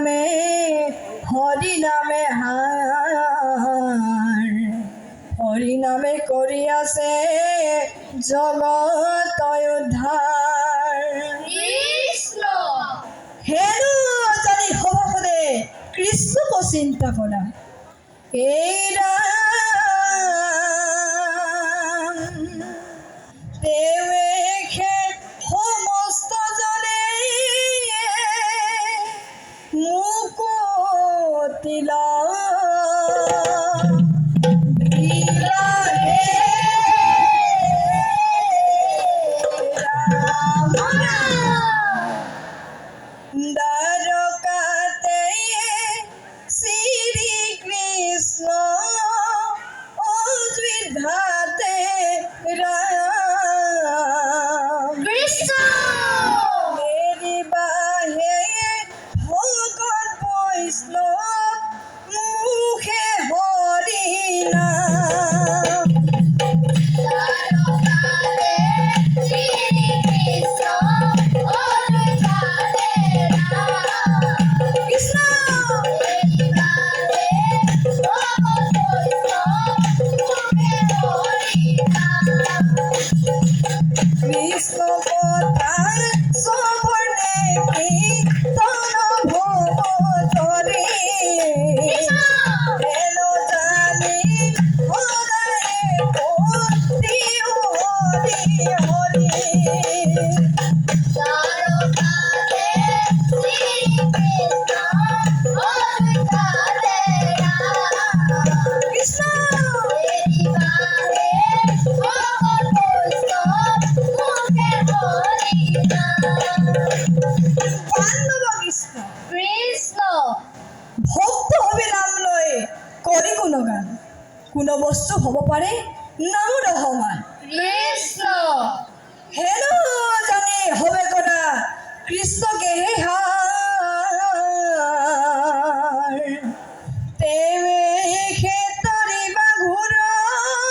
নামে হরি নামে হার হরি নামে করিয়াছে জগত উদ্ধার কৃষ্ণ হেরু জানি হব পদে কৃষ্ণকে চিন্তা করা এই রাম দেৱে সমস্ত জনে মুকুতিল দ্বারকাতে শ্রী কৃষ্ণ অযোধ্যাতে রাম কৃষ্ণ মেরি বাহে ভগত বৈষ্ণব মুখে হরি নাম দ্বারকাতে শ্রী কৃষ্ণ অযোধ্যাতে রাম কৃষ্ণ দেবারে ভগত বৈষ্ণব মুখে হরি নাম কৃষ্ণ কথা সবর্ণে কীর্তন ভবতরে এলো জানি হরে ভক্তি হরি হরি দ্বারকাতে শ্রী কৃষ্ণ অযোধ্যাতে রাম কৃষ্ণ দেবারে ভগত বৈষ্ণব মুখে হরি নাম পাণ্ডব কৃষ্ণ কৃষ্ণ ভক্ত হবে নাম লয় করে গুণগান কোন বস্তু হব পাৰে নাম ৰহমান কৃষ্ণ